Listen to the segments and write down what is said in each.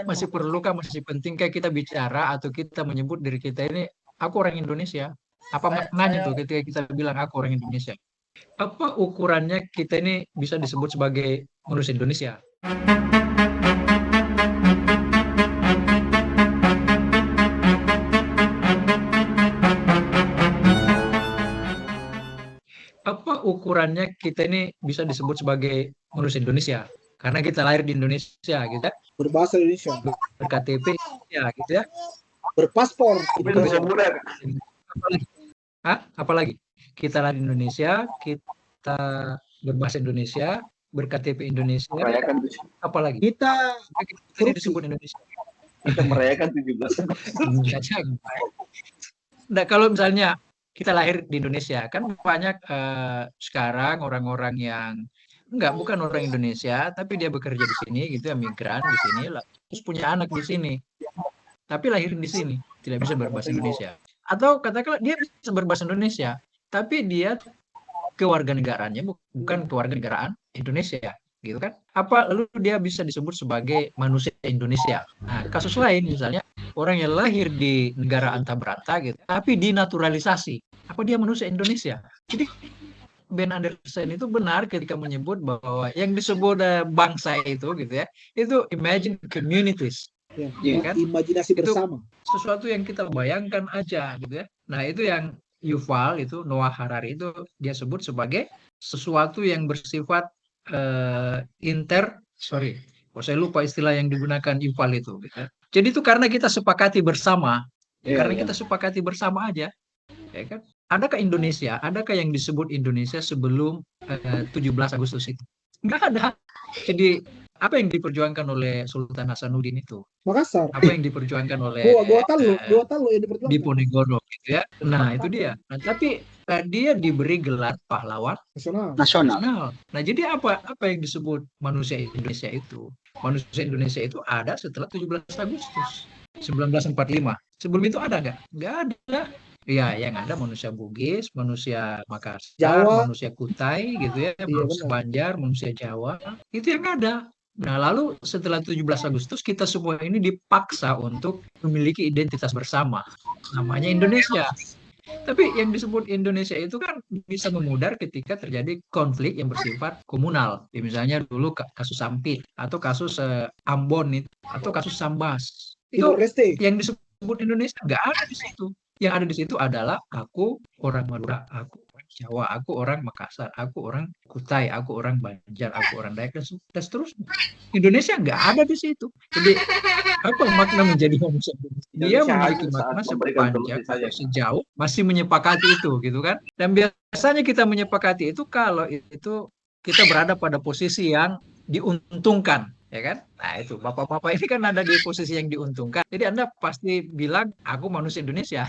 Masih perlukah, masih pentingkah kita bicara atau kita menyebut diri kita ini, aku orang Indonesia? Apa maknanya tuh ketika kita bilang aku orang Indonesia? Apa ukurannya kita ini bisa disebut sebagai manusia Indonesia? Apa ukurannya kita ini bisa disebut sebagai manusia Indonesia? Karena kita lahir di Indonesia, gitu ya, berbahasa Indonesia, berKTP, ya, gitu ya. berpaspor Indonesia. Indonesia. Apalagi? Hah? Apalagi? Kita lahir di Indonesia, kita berbahasa Indonesia, berKTP Indonesia, apalagi? Kita Kita disebut Indonesia. Kita merayakan 17 Nah, kalau misalnya kita lahir di Indonesia, kan banyak sekarang orang-orang yang bukan orang Indonesia, tapi dia bekerja di sini, gitu ya, migran di sini, terus punya anak di sini, tapi lahir di sini, tidak bisa berbahasa Indonesia. Atau katakanlah dia bisa berbahasa Indonesia, tapi dia kewarganegaraannya bukan kewarganegaraan Indonesia, gitu kan? Apa lalu dia bisa disebut sebagai manusia Indonesia? Nah, kasus lain misalnya orang yang lahir di negara antah berantah gitu, tapi dinaturalisasi, apa dia manusia Indonesia? Jadi Ben Anderson itu benar ketika menyebut bahwa yang disebut bangsa itu, gitu ya, itu imagine communities, ya kan? Imajinasi bersama. Itu sesuatu yang kita bayangkan aja, gitu ya. Nah, itu yang Yuval itu, Noah Harari itu dia sebut sebagai sesuatu yang bersifat saya lupa istilah yang digunakan Yuval itu, gitu ya. Jadi itu karena kita sepakati bersama, kita sepakati bersama aja, ya kan? Adakah Indonesia, adakah yang disebut Indonesia sebelum 17 Agustus itu? Nggak ada. Jadi apa yang diperjuangkan oleh Sultan Hasanuddin itu? Makassar. Apa yang diperjuangkan oleh Gua tahu yang diperjuangkan. Diponegoro, gitu ya. Nah, itu dia. Nah, tapi dia diberi gelar pahlawan nasional. Nah, jadi apa yang disebut manusia Indonesia itu? Manusia Indonesia itu ada setelah 17 Agustus 1945. Sebelum itu ada nggak? Nggak ada. Ya, yang ada manusia Bugis, manusia Makassar, Jawa, manusia Kutai, gitu ya, manusia Banjar, manusia Jawa, itu yang ada. Nah, lalu setelah 17 Agustus kita semua ini dipaksa untuk memiliki identitas bersama, namanya Indonesia. Tapi yang disebut Indonesia itu kan bisa memudar ketika terjadi konflik yang bersifat komunal. Ya, misalnya dulu kasus Sampit, atau kasus Ambon, atau kasus Sambas. Itu yang disebut Indonesia nggak ada di situ. Yang ada di situ adalah aku orang Madura, aku orang Jawa, aku orang Makassar, aku orang Kutai, aku orang Banjar, aku orang Dayak, dan seterusnya. Indonesia nggak ada di situ. Jadi apa makna menjadi manusia Indonesia? Dia memiliki makna sepanjang atau sejauh masih menyepakati itu, gitu kan? Dan biasanya kita menyepakati itu kalau itu kita berada pada posisi yang diuntungkan, ya kan? Nah, itu bapak-bapak ini kan ada di posisi yang diuntungkan. Jadi Anda pasti bilang aku manusia Indonesia.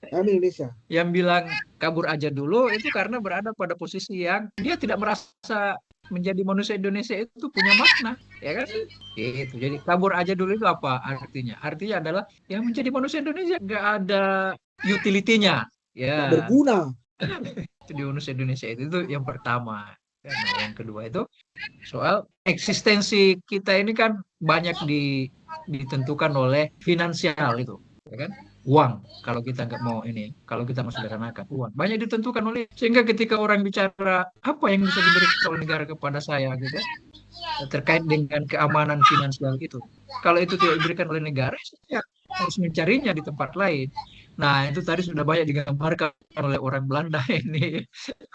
Indonesia. Yang bilang kabur aja dulu itu karena berada pada posisi yang dia tidak merasa menjadi manusia Indonesia itu punya makna, ya kan? Gitu. Jadi kabur aja dulu itu apa artinya? Artinya adalah yang menjadi manusia Indonesia nggak ada utility-nya, ya. Nggak berguna. Itu di manusia Indonesia itu yang pertama. Nah, yang kedua itu soal eksistensi kita ini kan banyak ditentukan oleh finansial itu, ya kan? Uang, kalau kita nggak mau ini, kalau kita mau sederhanakan, uang banyak ditentukan oleh, sehingga ketika orang bicara apa yang bisa diberikan oleh negara kepada saya, gitu, terkait dengan keamanan finansial itu, kalau itu tidak diberikan oleh negara, ya harus mencarinya di tempat lain. Nah, itu tadi sudah banyak digambarkan oleh orang Belanda ini.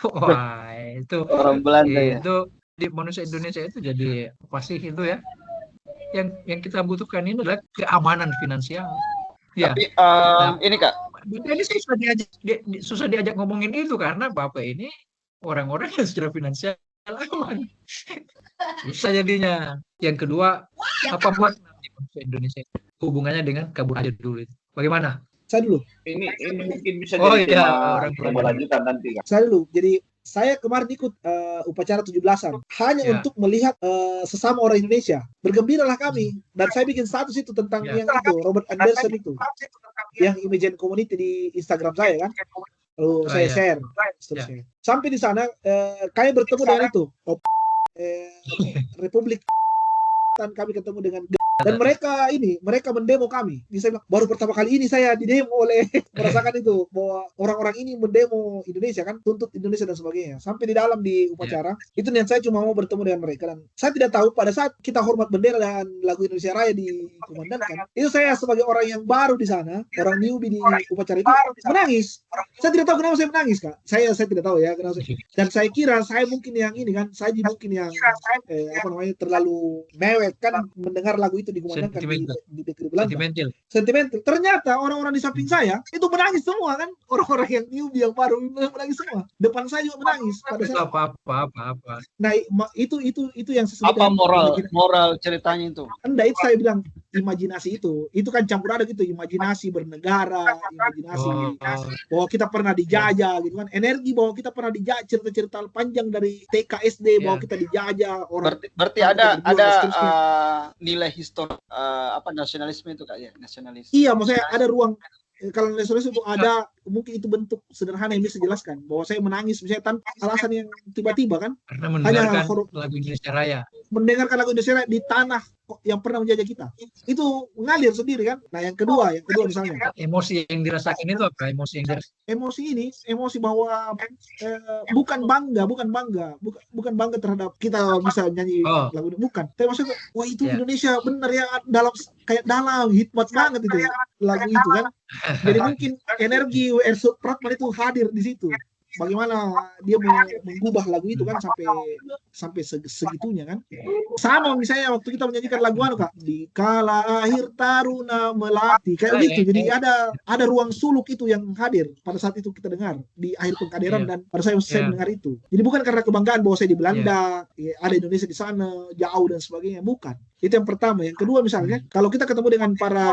Wah, itu orang Belanda itu di manusia Indonesia itu jadi apa sih itu ya? Yang kita butuhkan ini adalah keamanan finansial. Ya. Tapi ini Kak, ini susah diajak ngomongin itu karena Bapak ini orang-orang yang secara finansial aman. Susah jadinya. Yang kedua, apa makna di manusia Indonesia itu? Hubungannya dengan kabur aja dulu itu. Bagaimana? Saya dulu. Ini mungkin bisa jadi orang lanjutan nanti Kak. Saya dulu. Jadi saya kemarin ikut upacara 17-an hanya untuk melihat sesama orang Indonesia. Bergembiralah kami. Dan saya bikin status itu tentang yang itu, Robert Anderson itu. Yang Imagine Community di Instagram saya kan. Lalu saya share. Sampai di sana kami bertemu dengan itu. Republik. Dan kami ketemu dengan Dan mereka mendemo kami. Jadi saya bilang, baru pertama kali ini saya didemo oleh merasakan itu bahwa orang-orang ini mendemo Indonesia kan, tuntut Indonesia dan sebagainya. Sampai di dalam di upacara, itu niat saya cuma mau bertemu dengan mereka, dan saya tidak tahu pada saat kita hormat bendera dan lagu Indonesia Raya dikumandangkan, itu saya sebagai orang yang baru di sana, orang newbie di upacara itu menangis. Saya tidak tahu kenapa saya menangis, Kak. Saya tidak tahu ya kenapa saya. Dan saya kira saya mungkin yang ini kan, saya mungkin yang terlalu mewek kan mendengar lagu itu dikumandangkan di negeri Belanda. Sentimental. Ternyata orang-orang di samping saya itu menangis semua kan, orang-orang yang newbie yang baru menangis semua. Depan saya juga menangis. Pada saat apa. Nah, itu yang sesuai. Apa moral ceritanya itu? Enggak, itu saya bilang imajinasi itu kan campur aduk gitu, imajinasi bernegara, imajinasi bahwa kita pernah dijajah gitu kan, energi bahwa kita pernah dijajah, cerita-cerita panjang dari TK SD bahwa kita dijajah orang. Berarti ada nilai histori nasionalisme itu Kak ya, nasionalis. Iya, maksudnya ada ruang. Kalau nasionalis itu ada, mungkin itu bentuk sederhana yang bisa dijelaskan bahwa saya menangis misalnya tanpa alasan yang tiba-tiba kan, karena mendengarkan lagu Indonesia Raya, mendengarkan lagu Indonesia Raya di tanah yang pernah menjajah kita, itu mengalir sendiri kan. Nah, yang kedua misalnya emosi yang dirasakan itu apa? Emosi bahwa bukan bangga terhadap kita bisa nyanyi lagu ini, bukan. Tapi maksudnya, wah itu Indonesia bener ya, dalam hikmat banget itu lagu itu kan. Jadi mungkin energi W.R. Supratman itu hadir di situ. Bagaimana dia mengubah lagu itu kan sampai segitunya kan. Sama misalnya waktu kita menyanyikan lagu Kak, di kala akhir taruna melatih kayak gitu. Jadi ada ruang suluk itu yang hadir pada saat itu kita dengar di akhir pengkaderan dan pada saya mendengar itu. Jadi bukan karena kebanggaan bahwa saya di Belanda, ada Indonesia di sana, jauh dan sebagainya, bukan. Itu yang pertama. Yang kedua misalnya, kalau kita ketemu dengan para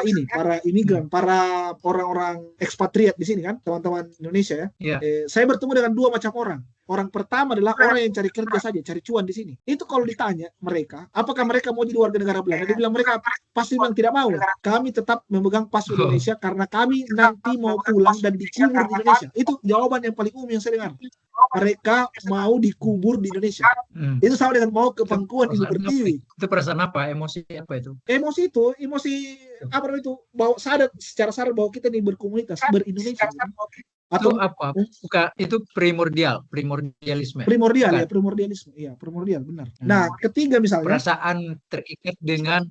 imigran, para orang-orang ekspatriat di sini kan, teman-teman Indonesia ya. Saya bertemu dengan dua macam orang. Orang pertama adalah orang yang cari kerja saja, cari cuan di sini. Itu kalau ditanya mereka, apakah mereka mau jadi warga negara Belanda? Dia bilang mereka pasti bilang tidak mau. Kami tetap memegang pas Indonesia karena kami nanti mau pulang dan dikubur di Indonesia. Itu jawaban yang paling umum yang saya dengar. Mereka mau dikubur di Indonesia. Itu sama dengan mau ke pangkuan Ibu Pertiwi. Itu perasaan apa? Emosi apa itu? Emosi apa itu? Bahwa secara sadar bahwa kita ini berkomunitas, ber-Indonesia. Atau apa? Bukan, itu primordialisme. Primordialisme. Iya, primordial, benar. Nah, ketiga misalnya perasaan terikat dengan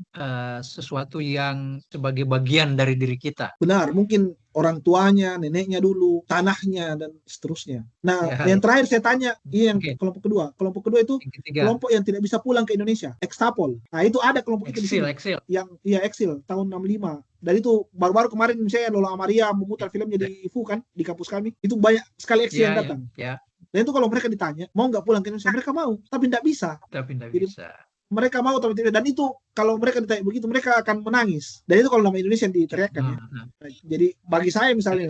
sesuatu yang sebagai bagian dari diri kita. Benar, mungkin orang tuanya, neneknya dulu, tanahnya dan seterusnya. Nah, yang terakhir saya tanya, yang kelompok kedua. Kelompok kedua itu kelompok yang tidak bisa pulang ke Indonesia, ekstapol. Nah, itu ada kelompok itu di sini. Exil tahun 65. Dan itu baru-baru kemarin misalnya Lola Amaria memutar filmnya di IFU kan, di kampus kami. Itu banyak sekali exil yang datang. Dan itu kalau mereka ditanya, mau nggak pulang ke Indonesia? Mereka mau, tapi nggak bisa. Mereka mau tapi tidak. Dan itu kalau mereka ditanya begitu, mereka akan menangis. Dan itu kalau nama Indonesia yang diteriakkan ya. Jadi bagi saya misalnya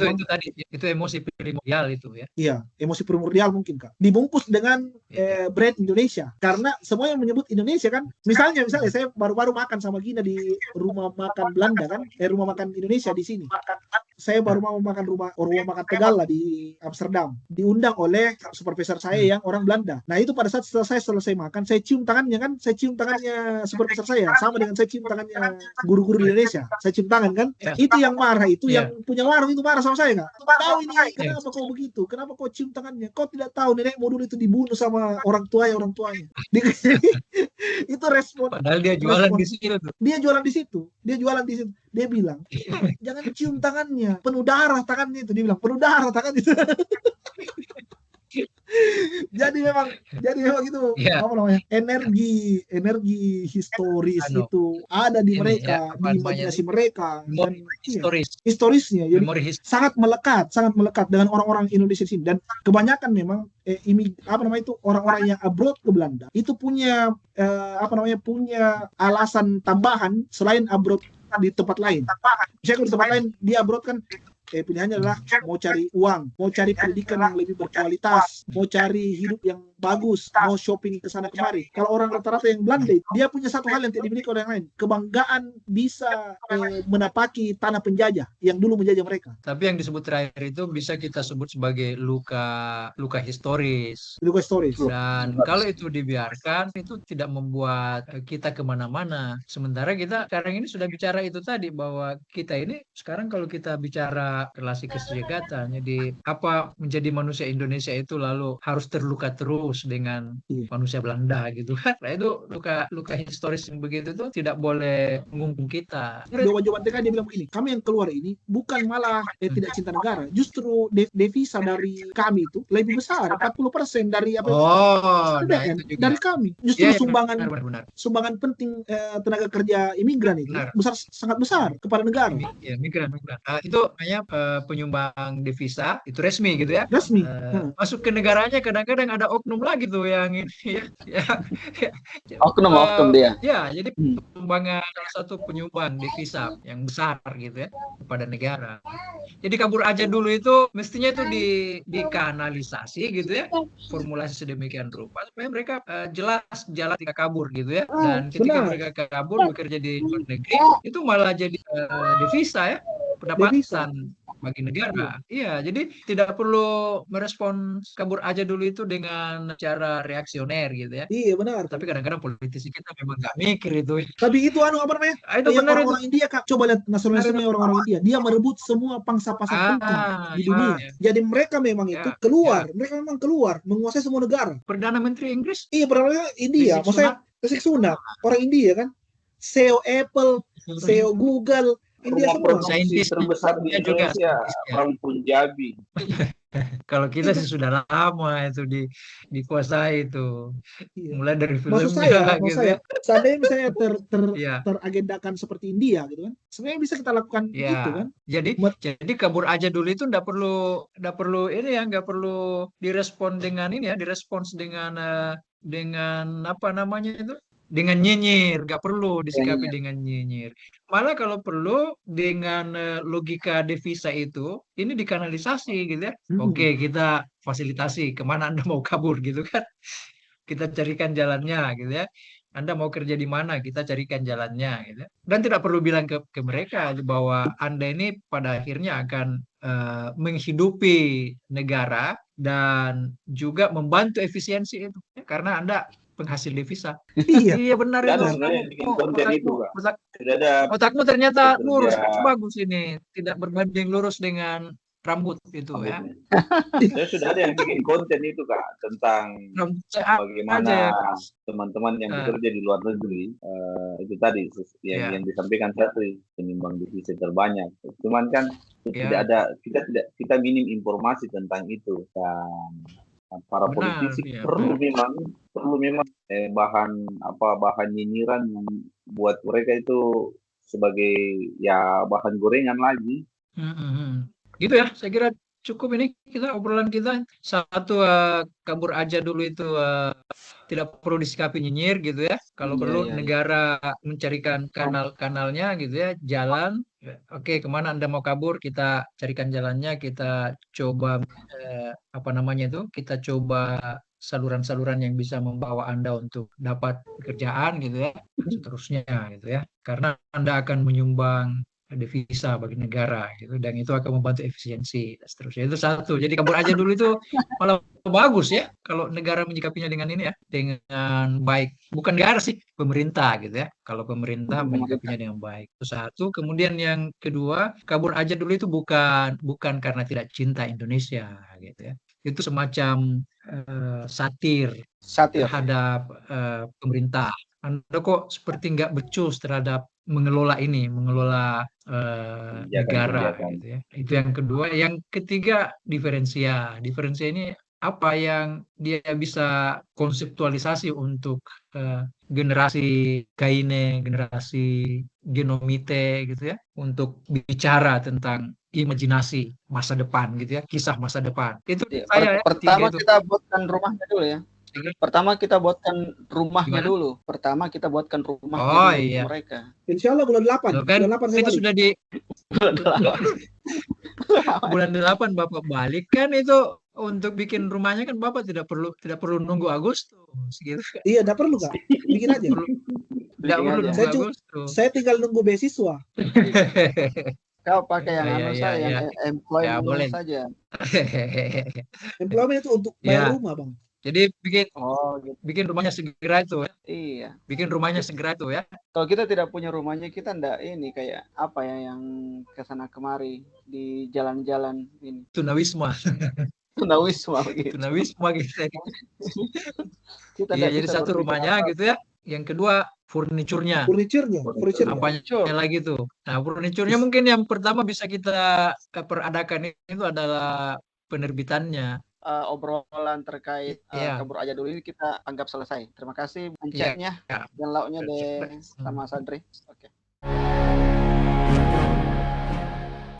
itu emosi primordial itu ya. Iya, emosi primordial mungkin Kak. Dibungkus dengan brand Indonesia. Karena semua yang menyebut Indonesia kan. Misalnya saya baru-baru makan sama Gina di rumah makan Belanda kan, rumah makan Indonesia di sini. Saya baru mau makan rumah makan Tegal lah di Amsterdam. Diundang oleh supervisor saya yang orang Belanda. Nah, itu pada saat saya selesai makan, saya cium tangannya kan, saya cium tangannya supervisor saya, sama dengan saya cium tangannya guru-guru di Indonesia. Saya cium tangan kan. Itu yang marah itu, yang punya warung itu marah sama saya Kak. Tahu ini kenapa kau begitu? Kenapa kau cium tangannya? Kau tidak tahu nenekmu dulu itu dibunuh sama orang tuanya. Itu respon. Padahal dia jualan di situ. Dia jualan di situ. Dia bilang, jangan cium tangannya, penuh darah tangannya itu. Dia bilang, penuh darah tangan itu. jadi memang itu apa namanya, energi historis itu ada di mereka, di imajinasi mereka, dan historisnya jadi sangat melekat dengan orang-orang Indonesia sini. Dan kebanyakan memang orang-orang yang abroad ke Belanda itu punya punya alasan tambahan selain abroad di tempat lain. Misalnya di tempat lain dia abroad kan pilihannya adalah mau cari uang, mau cari pendidikan yang lebih berkualitas, mau cari hidup yang bagus, mau shopping ke sana kemari. Kalau orang rata-rata yang Belanda, dia punya satu hal yang tidak dimiliki oleh yang lain, kebanggaan bisa menapaki tanah penjajah yang dulu menjajah mereka. Tapi yang disebut terakhir itu bisa kita sebut sebagai luka historis. Luka historis. Dan kalau itu dibiarkan, itu tidak membuat kita kemana-mana. Sementara kita sekarang ini sudah bicara itu tadi, bahwa kita ini sekarang kalau kita bicara relasi keserikatan, jadi apa menjadi manusia Indonesia itu lalu harus terluka terus dengan manusia Belanda gitu kan. Nah itu luka historis yang begitu itu tidak boleh mengungkung kita. Jawaban TK dia bilang begini, kami yang keluar ini bukan malah tidak cinta negara, justru devisa dari kami itu lebih besar, 40% dari apa dari kami. Justru sumbangan penting tenaga kerja imigran itu sangat besar kepada negara. Ya, migran. Itu namanya penyumbang devisa, itu resmi gitu ya. Resmi. Masuk ke negaranya kadang-kadang ada oknum lagi tuh yang ini ya. Oknum dia. Ya, jadi sumbangan salah satu penyumbang devisa yang besar gitu ya kepada negara. Jadi kabur aja dulu itu mestinya itu dikanalisasi gitu ya, formulasi sedemikian rupa supaya mereka jelas jalan ketika kabur gitu ya. Dan ketika mereka kabur bekerja di luar negeri itu malah jadi devisa ya, pendapatan bagi negara. Iya, jadi tidak perlu merespon kabur aja dulu itu dengan cara reaksioner gitu ya. Iya benar. Tapi kadang-kadang politisi kita memang nggak mikir itu. Tapi itu apa namanya? Itu benar orang India, Kak. Coba lihat nasionalisme orang-orang India. Dia merebut semua pangsa pasar penting di dunia. Jadi mereka memang itu keluar. Mereka memang keluar menguasai semua negara. Perdana Menteri Inggris? Iya, Perdana Menteri India. Maksudnya Rishi Sunak, orang India kan. CEO Apple, CEO Google, India semua. Saintis terbesar di Indonesia, orang Punjabi. Kalau kita sih sudah lama itu dikuasai itu. Mulai dari filmnya. Maksud saya, seandainya misalnya teragendakan seperti India gitu kan, sebenarnya bisa kita lakukan itu kan. Jadi kabur aja dulu itu nggak perlu ini ya, nggak perlu direspon dengan ini ya, direspons dengan apa namanya itu? Dengan nyinyir, nggak perlu disikapi dengan nyinyir. Malah kalau perlu dengan logika devisa itu, ini dikanalisasi gitu ya. Oke, kita fasilitasi kemana Anda mau kabur gitu kan. Kita carikan jalannya gitu ya. Anda mau kerja di mana, kita carikan jalannya gitu ya. Dan tidak perlu bilang ke mereka bahwa Anda ini pada akhirnya akan menghidupi negara dan juga membantu efisiensi itu. Karena Anda penghasil devisa. Iya benar itu. Otakmu ternyata lurus, bagus ini. Tidak berbanding lurus dengan rambut itu ya. Saya sudah ada yang bikin konten itu Kak tentang bagaimana teman-teman yang bekerja di luar negeri itu tadi yang disampaikan Satri, penyumbang devisa terbanyak. Cuman kan tidak ada kita minim informasi tentang itu dan para politisi perlu memang bahan nyinyiran yang buat mereka itu sebagai bahan gorengan lagi. Gitu ya, saya kira cukup ini obrolan kita. Satu, kabur aja dulu itu tidak perlu disikapi nyinyir gitu ya. Kalau perlu negara mencarikan kanal-kanalnya gitu ya, jalan. Oke, kemana Anda mau kabur? Kita carikan jalannya. Kita coba kita coba saluran-saluran yang bisa membawa Anda untuk dapat pekerjaan gitu ya, seterusnya gitu ya. Karena Anda akan menyumbang devisa bagi negara gitu, dan itu akan membantu efisiensi dan seterusnya. Itu satu. Jadi kabur aja dulu itu malah bagus ya kalau negara menyikapinya dengan ini ya, dengan baik. Bukan negara sih, pemerintah gitu ya. Kalau pemerintah menyikapinya dengan baik. Itu satu. Kemudian yang kedua, kabur aja dulu itu bukan karena tidak cinta Indonesia gitu ya. Itu semacam satir terhadap pemerintah. Anda kok seperti nggak becus terhadap mengelola negara gitu ya. Itu yang kedua. Yang ketiga, diferensia ini apa yang dia bisa konseptualisasi untuk generasi Kaine, generasi Genomite gitu ya, untuk bicara tentang imajinasi masa depan gitu ya, kisah masa depan. Itu pertama kita buatkan rumahnya dulu ya. Pertama kita buatkan rumahnya dulu. Mereka. Insya Allah bulan 8. Bulan 8 itu sudah di bulan 8 Bapak balik kan itu untuk bikin rumahnya kan Bapak tidak perlu nunggu Agustus gitu. Iya, enggak perlu, Kak. Bikin aja. Tidak perlu nunggu Agustus. Saya tinggal nunggu beasiswa. Kau pakai yang yang employment boleh. saja. Employment itu untuk bayar rumah, Bang. Jadi gitu. bikin rumahnya segera itu ya. Iya. Bikin rumahnya segera itu ya. Kalau kita tidak punya rumahnya, kita ndak ini kayak apa ya yang kesana kemari di jalan-jalan ini. Tunawisma. Tunawisma gitu. Tunawisma gitu. Kita jadi satu rumahnya gitu ya. Yang kedua furniturnya. Apanya lagi tuh. Nah, furniturnya mungkin yang pertama bisa kita peradakan itu adalah penerbitannya. Obrolan terkait kabur aja dulu ini kita anggap selesai. Terima kasih ancetnya dan lauknya deh sama Sadri. Oke.